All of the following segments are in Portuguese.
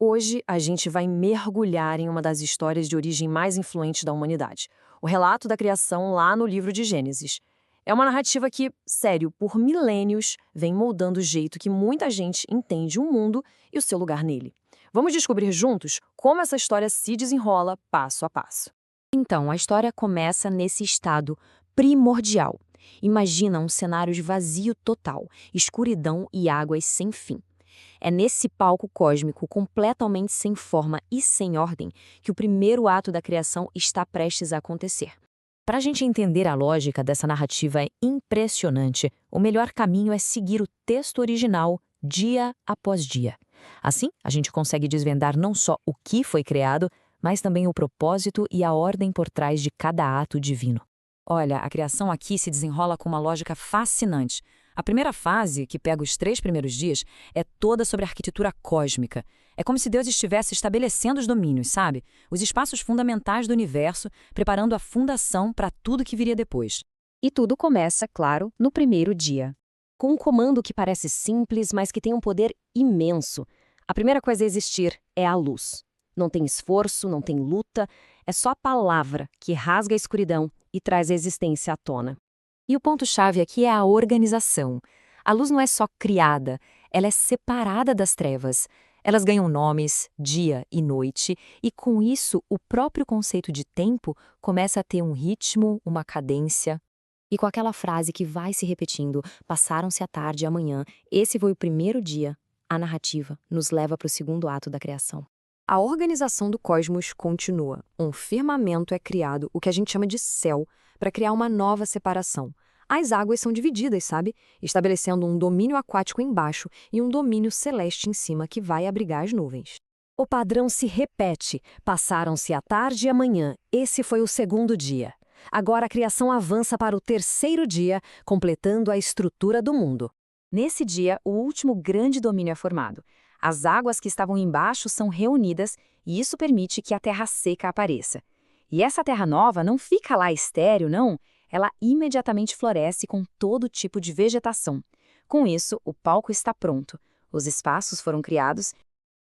Hoje, a gente vai mergulhar em uma das histórias de origem mais influentes da humanidade, o relato da criação lá no livro de Gênesis. É uma narrativa que, sério, por milênios, vem moldando o jeito que muita gente entende o mundo e o seu lugar nele. Vamos descobrir juntos como essa história se desenrola passo a passo. Então, a história começa nesse estado primordial. Imagina um cenário de vazio total, escuridão e águas sem fim. É nesse palco cósmico completamente sem forma e sem ordem que o primeiro ato da criação está prestes a acontecer. Para a gente entender a lógica dessa narrativa impressionante, o melhor caminho é seguir o texto original dia após dia. Assim, a gente consegue desvendar não só o que foi criado, mas também o propósito e a ordem por trás de cada ato divino. Olha, a criação aqui se desenrola com uma lógica fascinante. A primeira fase, que pega os 3 primeiros dias, é toda sobre a arquitetura cósmica. É como se Deus estivesse estabelecendo os domínios, sabe? Os espaços fundamentais do universo, preparando a fundação para tudo que viria depois. E tudo começa, claro, no primeiro dia. Com um comando que parece simples, mas que tem um poder imenso. A primeira coisa a existir é a luz. Não tem esforço, não tem luta, é só a palavra que rasga a escuridão e traz a existência à tona. E o ponto-chave aqui é a organização. A luz não é só criada, ela é separada das trevas. Elas ganham nomes, dia e noite, e com isso o próprio conceito de tempo começa a ter um ritmo, uma cadência. E com aquela frase que vai se repetindo, passaram-se a tarde e a manhã, esse foi o primeiro dia, a narrativa nos leva para o segundo ato da criação. A organização do cosmos continua. Um firmamento é criado, o que a gente chama de céu, para criar uma nova separação. As águas são divididas, sabe? Estabelecendo um domínio aquático embaixo e um domínio celeste em cima que vai abrigar as nuvens. O padrão se repete. Passaram-se a tarde e a manhã. Esse foi o segundo dia. Agora a criação avança para o terceiro dia, completando a estrutura do mundo. Nesse dia, o último grande domínio é formado. As águas que estavam embaixo são reunidas e isso permite que a terra seca apareça. E essa terra nova não fica lá estéril, não. Ela imediatamente floresce com todo tipo de vegetação. Com isso, o palco está pronto. Os espaços foram criados.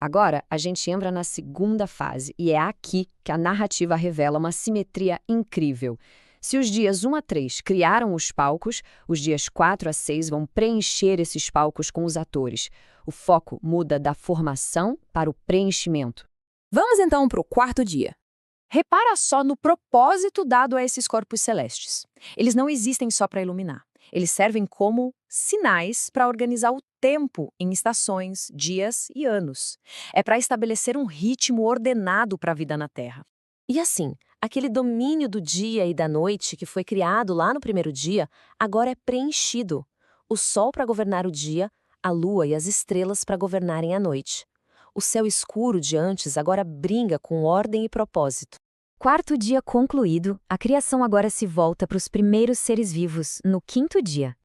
Agora, a gente entra na segunda fase e é aqui que a narrativa revela uma simetria incrível. Se os dias 1 a 3 criaram os palcos, os dias 4 a 6 vão preencher esses palcos com os atores. O foco muda da formação para o preenchimento. Vamos então para o quarto dia. Repara só no propósito dado a esses corpos celestes. Eles não existem só para iluminar. Eles servem como sinais para organizar o tempo em estações, dias e anos. É para estabelecer um ritmo ordenado para a vida na Terra. E assim, aquele domínio do dia e da noite que foi criado lá no primeiro dia, agora é preenchido. O sol para governar o dia, a lua e as estrelas para governarem a noite. O céu escuro de antes agora brinca com ordem e propósito. Quarto dia concluído, a criação agora se volta para os primeiros seres vivos, no quinto dia.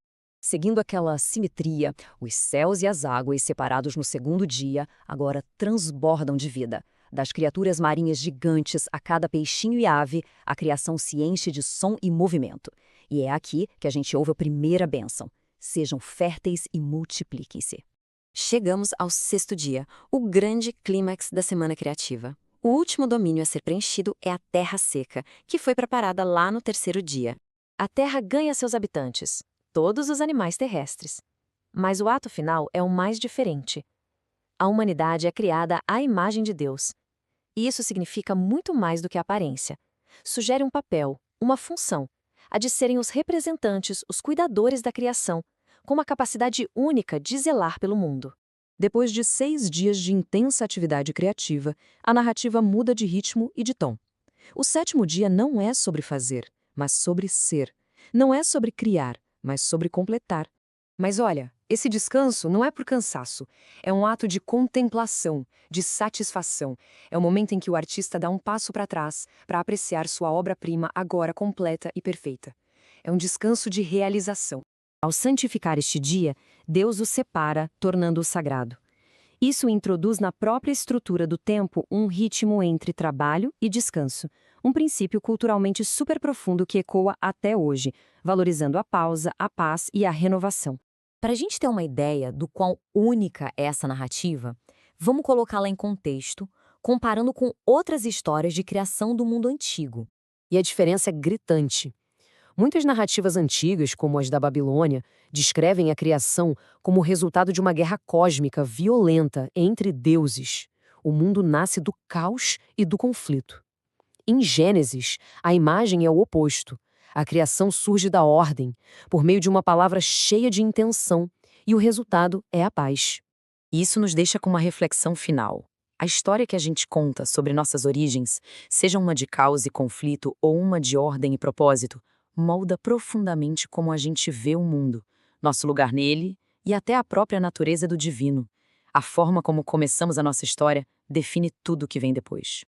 Seguindo aquela simetria, os céus e as águas separados no segundo dia agora transbordam de vida. Das criaturas marinhas gigantes a cada peixinho e ave, a criação se enche de som e movimento. E é aqui que a gente ouve a primeira bênção. Sejam férteis e multipliquem-se. Chegamos ao sexto dia, o grande clímax da semana criativa. O último domínio a ser preenchido é a terra seca, que foi preparada lá no terceiro dia. A terra ganha seus habitantes, todos os animais terrestres. Mas o ato final é o mais diferente. A humanidade é criada à imagem de Deus. E isso significa muito mais do que a aparência. Sugere um papel, uma função, a de serem os representantes, os cuidadores da criação, com uma capacidade única de zelar pelo mundo. Depois de 6 dias de intensa atividade criativa, a narrativa muda de ritmo e de tom. O sétimo dia não é sobre fazer, mas sobre ser. Não é sobre criar, mas sobre completar. Mas olha, esse descanso não é por cansaço. É um ato de contemplação, de satisfação. É o momento em que o artista dá um passo para trás para apreciar sua obra-prima agora completa e perfeita. É um descanso de realização. Ao santificar este dia, Deus o separa, tornando-o sagrado. Isso introduz na própria estrutura do tempo um ritmo entre trabalho e descanso, um princípio culturalmente super profundo que ecoa até hoje, valorizando a pausa, a paz e a renovação. Para a gente ter uma ideia do quão única é essa narrativa, Vamos colocá-la em contexto, comparando com outras histórias de criação do mundo antigo. E a diferença é gritante. Muitas narrativas antigas, como as da Babilônia, descrevem a criação como resultado de uma guerra cósmica violenta entre deuses. O mundo nasce do caos e do conflito. Em Gênesis, a imagem é o oposto. A criação surge da ordem, por meio de uma palavra cheia de intenção, e o resultado é a paz. Isso nos deixa com uma reflexão final. A história que a gente conta sobre nossas origens, seja uma de caos e conflito ou uma de ordem e propósito, molda profundamente como a gente vê o mundo, nosso lugar nele e até a própria natureza do divino. A forma como começamos a nossa história define tudo o que vem depois.